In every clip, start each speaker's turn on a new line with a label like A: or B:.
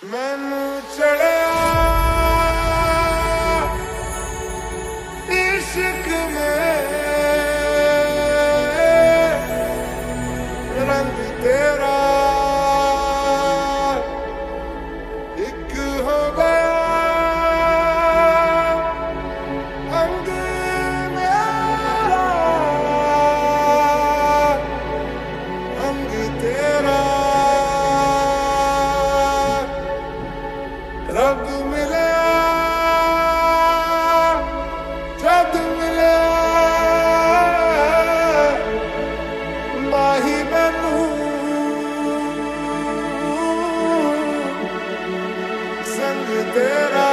A: मैनू चढ़िया इश्क में रंग तेरा एक हो गया अंग मेरा अंग तेरा रब मिले जद मिले माही मैनू संग तेरा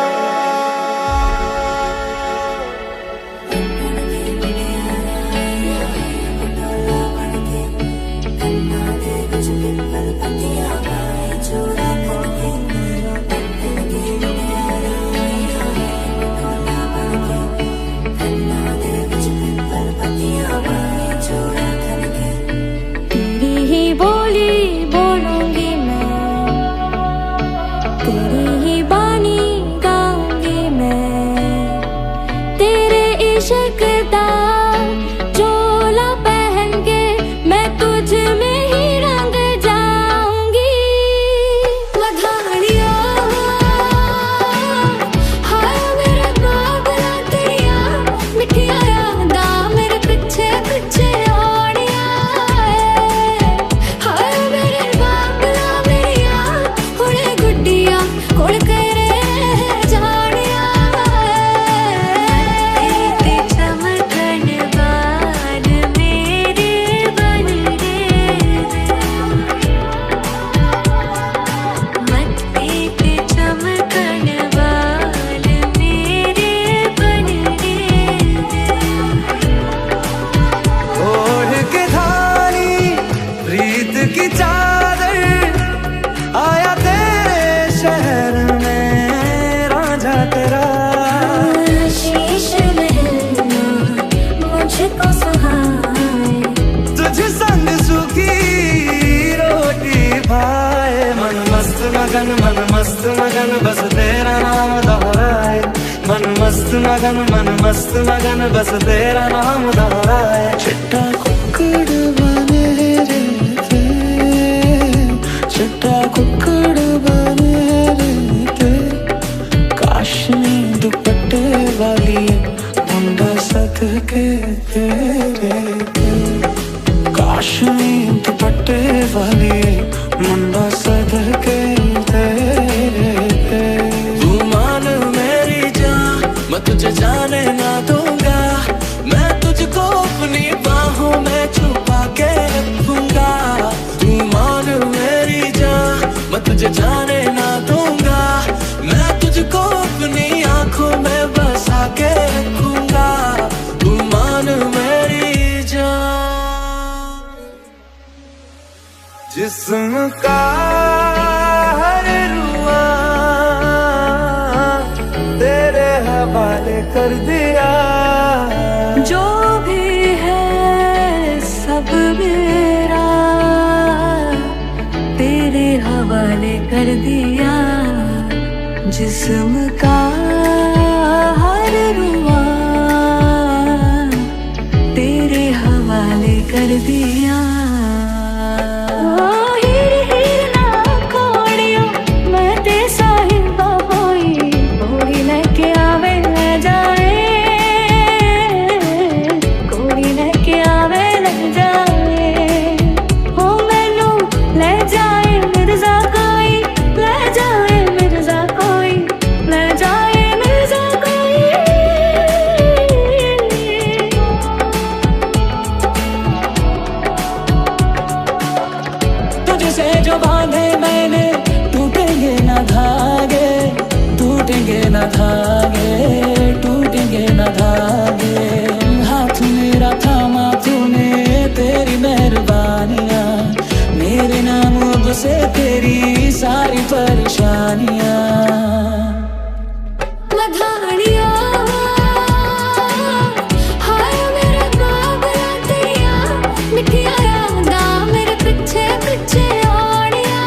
B: मन मस्त मगन बस तेरा नाम दोहराए मन मस्त मगन बस तेरा नाम दोहराए चिट्टा कुक्कड़ बने रे थे चिट्टा कुक्कड़ बने रे थे काशनी दुपट्टे वाली मुंडा सदके तेरे काशनी दुपट्टे वाली मुंडा सदके मैं तुझे जाने ना दूंगा मैं तुझको अपनी बाहों में छुपा के रखूंगा तू मान मेरी जान मैं तुझे जाने ना दूंगा मैं तुझको अपनी आंखों में बसा के रखूंगा तू मान मेरी जान
A: जिस्म का हर रुआ तेरे हवाले कर दिया
C: जो भी है सब मेरा तेरे हवाले कर दिया जिस्म का हर रुआ तेरे हवाले कर दिया
B: जो बांधे मैंने टूटेंगे ना धागे टूटेंगे ना धागे टूटेंगे ना धागे हाथ मेरा थामा तूने तेरी मेहरबानियां मेरे नाम अब से तेरी सारी परेशानियां
C: मेरे पीछे पीछे आड़िया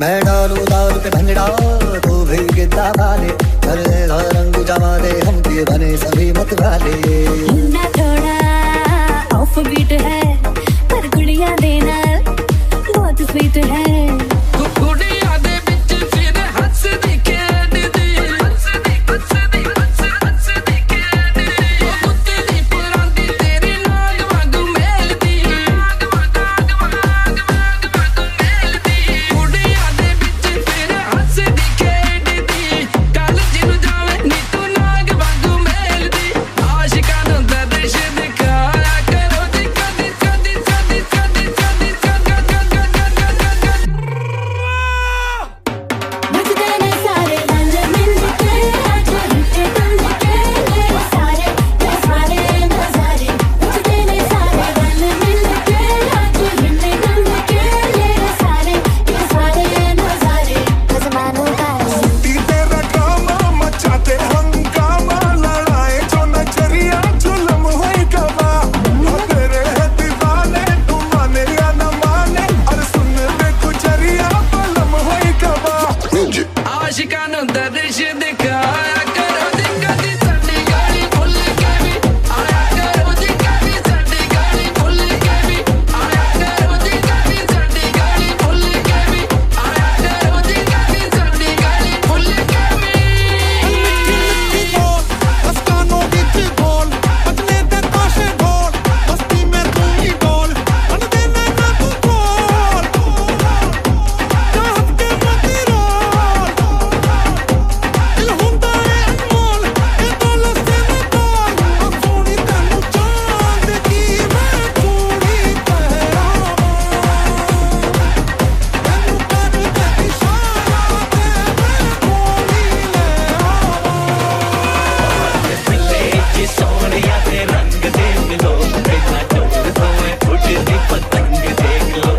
D: मैं डालू दाल पे भंजड़ा तो भी गिद्दा वाले चले रंग जमा दे हम के बने सभी मत वाले
C: ना थोड़ा ऑफ बीट है पर गुड़िया देना बहुत स्वीट है
B: गुड़िया दे बिच फिर हंस दिखे दीदी हंस दिखे दीदी ओ कुत्ती पुरानी तेरी नाग वांगू मेलदी गुड़िया दे बिच फिर हंस दिखे दीदी कल जिनु जावे नी तू नाग वांगू मेलदी आशिकां नूं दर्श दिखाया करो जी कदी कदी कदी कदी कदी
C: मुझे सारे रंग मिल के आज के तुम के सारे नजारे मुझे सारे रंग मिल के आज के तुम के सारे नजारे आसमानों का
A: तेरा ड्रामा मचाते हंगामा लड़ाए जो नजरिया जुल्म होई गवा तेरे है दीवाने तू माने या न माने और सुन ले गुजरिया पलम होई गवा
B: आशिकां नूं दर्श दिखाया करो जी कदी साडी गाड़ी भुल के भी आया करो जी कदी साडी गाड़ी भुल के भी आया करो जी कदी साडी गाड़ी भुल के भी आया करो जी कदी साडी गाड़ी भुल के भी
A: अस्कानों विच बोल बचने दे ताशे ढोल मस्ती में तू ही डोल अन देना ना तू बोल चाहत के मती रोल दिल हुंदा है अनमोल ये दौलत से न तोल अब सोनी तेनू चांद की मैं चूड़ी पहरावां तेनू कर दे इशारा ते मैं बोली ले
B: पिल्ले जी सोनिया ते रंग देख लो बिना डोर होए फुटती पतंग देख लो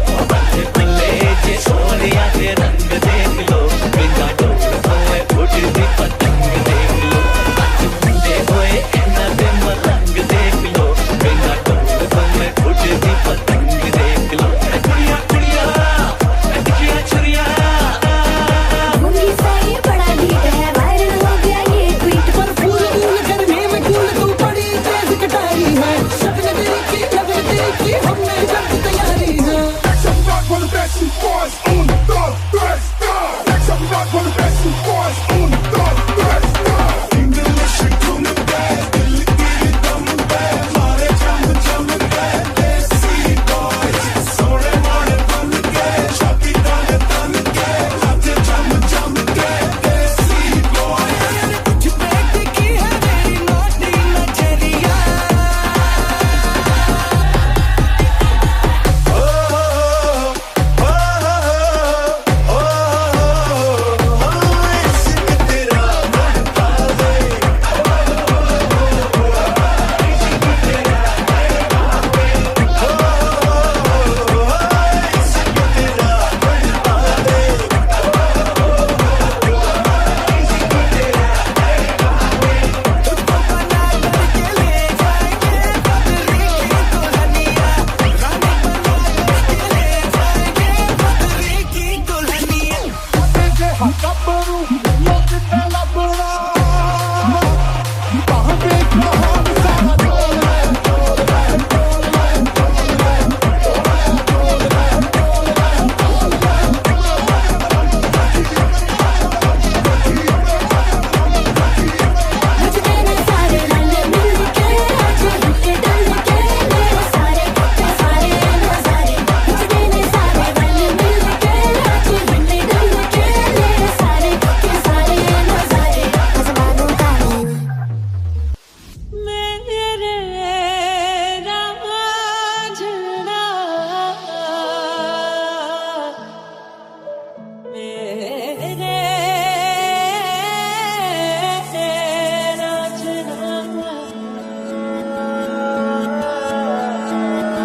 B: पिल्ले जी सोनिया ते रंग देख लो बिना डोर होए फुटती पतंग देख लो मुंडे होए इन्हां दे मलंग देख लो बिना डोर होए फुटती पतंग देख लो कुड़िया कुड़िया छुरिया छुरिया
C: मुंडी से ये बड़ा हिट है वायरल हो गया ये ट्वीट पर
E: फूल करने में कूल तू बड़ी तेज कटाई है शक्ल दिल की हमने जब तैयारी है
A: Some rock for the best boys on the best star. Some rock for the best boys on the best star. English come back, दिल की दम back, मारे जम जम back, देसी boys. सोरे मोरे बन के, छाती तन के, हाथ जम जम के, देसी boys.
E: कुछ बैठ की है मेरी नोटी नजरिया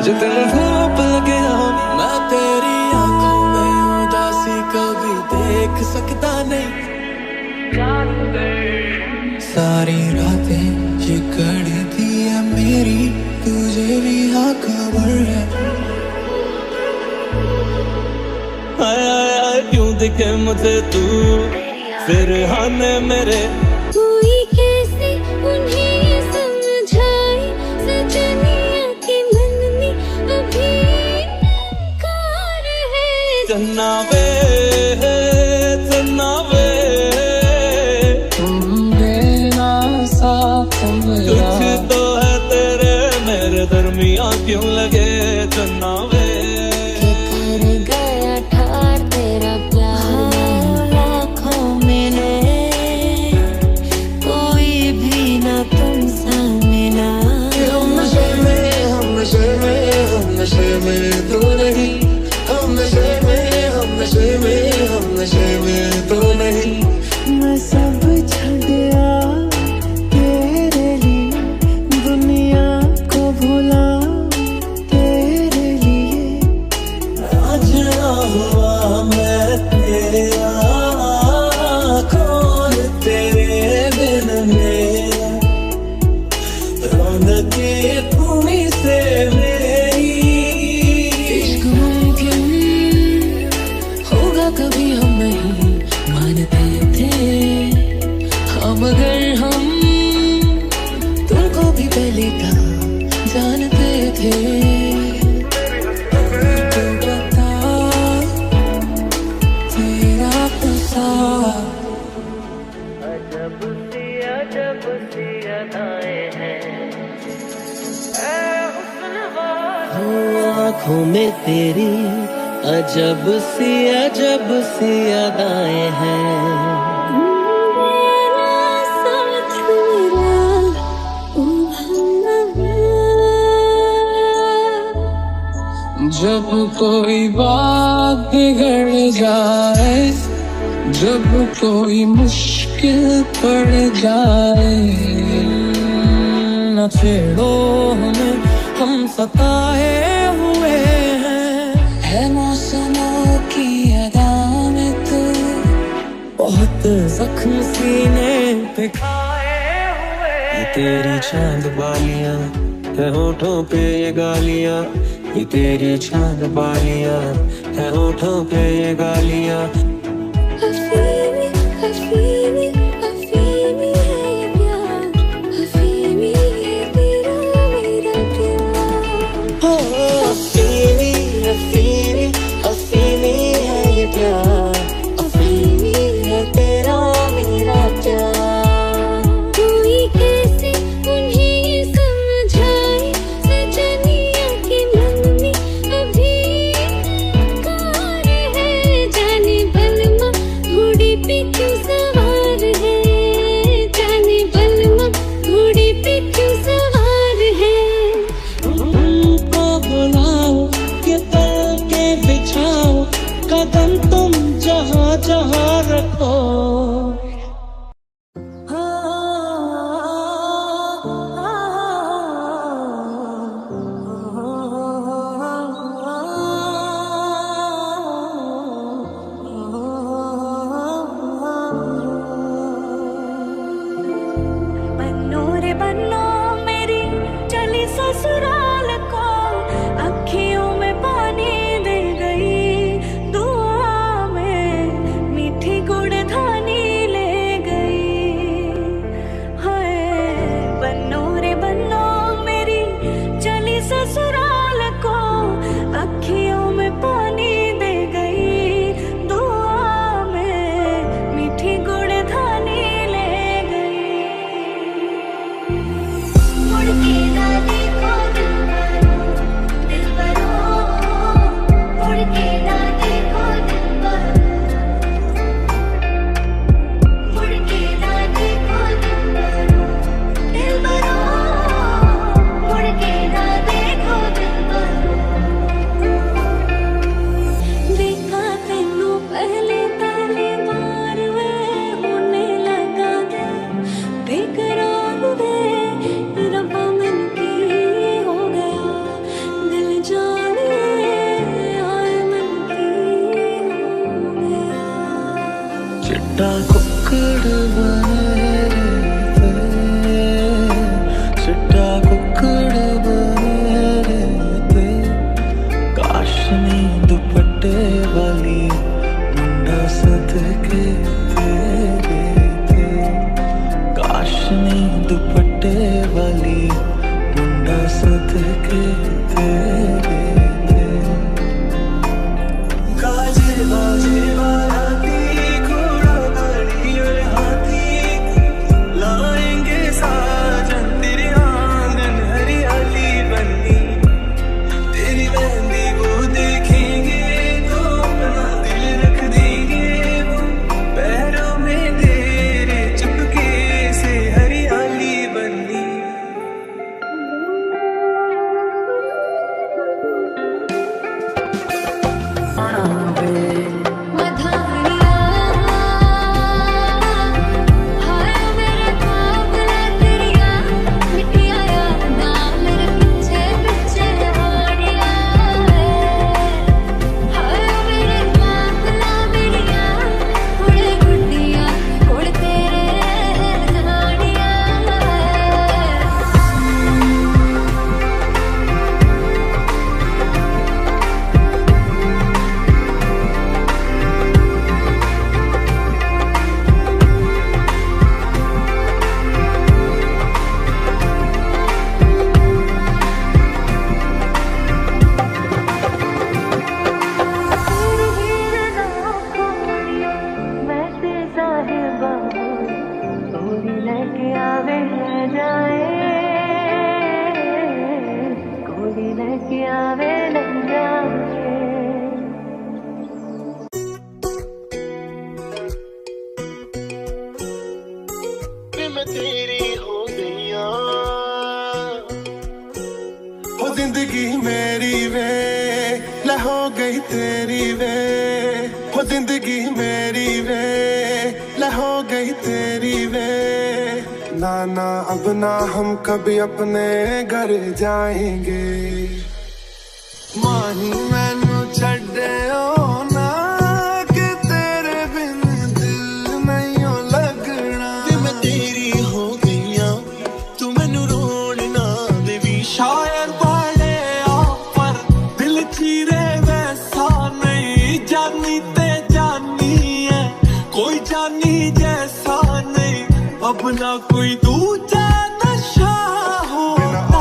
B: जितने धूप लगे मैं तेरी आंखों में उदासी कभी देख सकता नहीं सारी रातें ये कड़ी थी है मेरी तुझे भी हाँ खबर है आया क्यों दिखे मुझे तू फिर हाने मेरे
C: कोई कैसे उन्हें समझाए सजनिया के मन में अभी इनकार है।
B: चन्ना वे चन्ना वे
E: तुम बिना साथ मेरा
B: कुछ तो है तेरे मेरे दरमियां क्यों लगे चन्ना वे
C: के कर गया ठार तेरा प्यार लाखों में ने कोई भी ना तुम सा मिला।
E: हम नशे में हम नशे में हम नशे में तो नहीं हम नशे में हम नशे में हम नशे में तो नहीं। मैं सब छड़ गया तेरे लिए दुनिया को भुला तेरे लिए।
B: आज हुआ मैं तेरा कौन तेरे बिन मेरा रौनके भूमि से मेरी
E: इश्क मुमकिन होगा कभी हम नहीं मानते थे हम अगर हम तुमको भी पहले का जानते थे। तू बता तेरा पुसा
B: आँखों में तेरी अजब सी अदाएं हैं।
C: मेरा साथ मेरा
E: जब कोई बात बिगड़ जाए जब कोई मुश्किल पड़ जाए न छेड़ो हमें हम सताए हुए हैं। है मौसमों की अदा में तू
B: बहुत जख्म सीने पे खाए हुए ये तेरी चांद बालियां है होठों पे ये गालियां ये तेरी चांद बालियां है होठों पे ये गालियां।
C: अफीमी अफीमी अफीमी है ये प्यार अफीमी है तेरा मेरा प्यार।
B: अफीमी अफीमी अफीमी है ये प्यार
C: अफीमी है तेरा मेरा प्यार। कोई कैसे उन्हें समझाए सजनिया के मन में अभी इनकार है। जाने बलमा घोड़े पे क्यों सवार है जाने बलमा घोड़े पे क्यों सवार है।
B: तुमको बुलाओ ये पल के बिछाओ कदम तुम जहाँ जहाँ रखो।
C: बन्नो रे बन्नो मेरी चली ससुराल को अखियों में पानी दे गई दुआ में मीठी गुड़ धानी ले गई। हाय बन्नो रे बन्नो मेरी चली ससुराल को अखियों में पानी दे गई दुआ में मीठी गुड़ धानी ले गई। मुड़ के ना देखो दिलबरो मुड़ के ना देखो दिलबर मुड़ के ना देखो दिलबरो मुड़ के ना देखो दिलबर। देखा तेनू पहले पहली बार वे होने लगा दे बेकरार वे रब्बा मन की हो गया दिल जाने आए मन की हो गया।
B: चिट्टा कुक्कड़ बने थे चिट्टा कुक्कड़ बने थे काशनी दुपट्टे वाली मुंडा के तेरे गाजे बाजे बाराती घोड़ा गाड़ी और हाथी लाएंगे साजन तेरे आंगन हरियाली बनी तेरी मेहंदी को देखेंगे तो अपना दिल रख देंगे वो पैरों में तेरे चुपके से हरियाली बनी
E: मैं तेरी हो गईया हो जिंदगी मेरी वे ले हो गई तेरी वे हो जिंदगी मेरी वे ले हो गई तेरी वे ना ना अब ना हम कभी अपने घर जाएंगे माही मैनू छड्डे ओ ना कि तेरे बिन दिल नहीं ओ लगना मैं तेरी हो गईया तू मैनू रोण ना देवी शायर वाले पर दिल चीरे वैसा नहीं जानी ते जानी है कोई जानी जैसा नहीं अब ना कोई दूजा नशा हो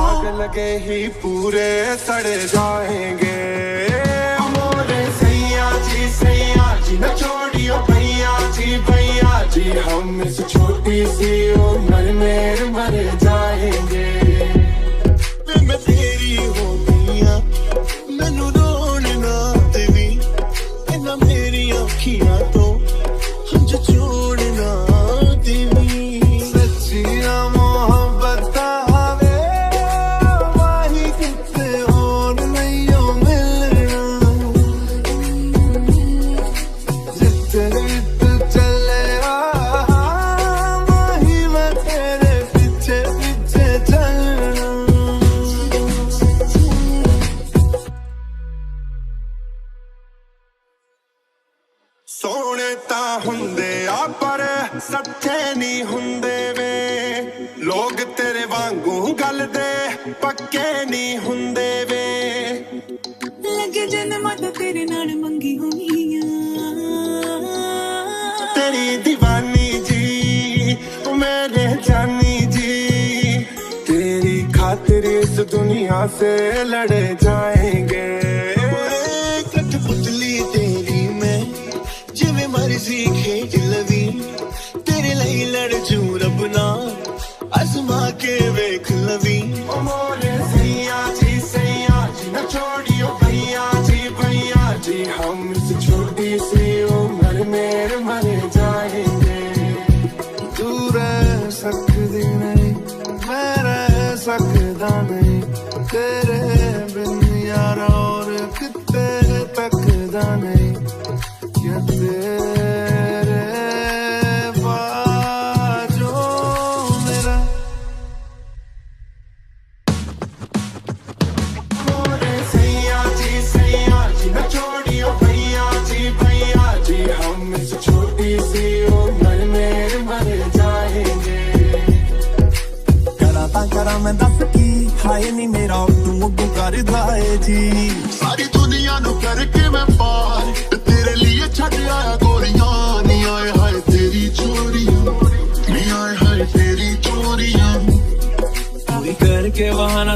E: आग लगे ही पूरे सड़े जाएंगे मोरे सैया जी न छोड़ियो भैया जी हम इस छोटी सी उम्र में मर जाएंगे मैं तेरी हो गईया मैनू रोन ना देवी ना मेरी अखियां तो हम जो छोड़ना देवी सच्चिया मोहब्बत आवे वाही कितने और नहीं हो मिलना जितने चले वही मैं तेरे पीछे पीछे चलना सोने ता हुंदे आ पर सच्चे नहीं हुंदे वे लोग तेरे वांगू गल दे पक्के नहीं हुंदे वे
B: लगे जन्म तो तेरे नाल मंगी होनी
E: तेरी दीवानी जी ओ मेरे जानी जी तेरी खातिर इस दुनिया से लड़े जाएंगे कठपुतली तेरी मैं जिवें मर्जी खेज लवी तेरे लिए लड़ जू रबना आजमा के वेख लवी ओ मोरे सैया जी न छोड़ियो भैया जी हम इस छोटी सी उम्र में मर जाएंगे तू रह सकती नहीं मैं रह सकता नहीं तेरे बिन यार और कितने तकदा नहीं क्या तेरे बाजो मेरा मोरे सैया जी न छोड़ियो भैया जी हम इस छोटी सी उम्र में मर जाएंगे करा मैं दस की हाय नहीं मेरा तू अगू करदा है जी सारी दुनिया नु करके मैं पार तेरे लिए छड़ आया गोरियां नहीं आए हाय तेरी चोरियां नहीं आए हाय तेरी चोरियां
B: पूरी करके बहाना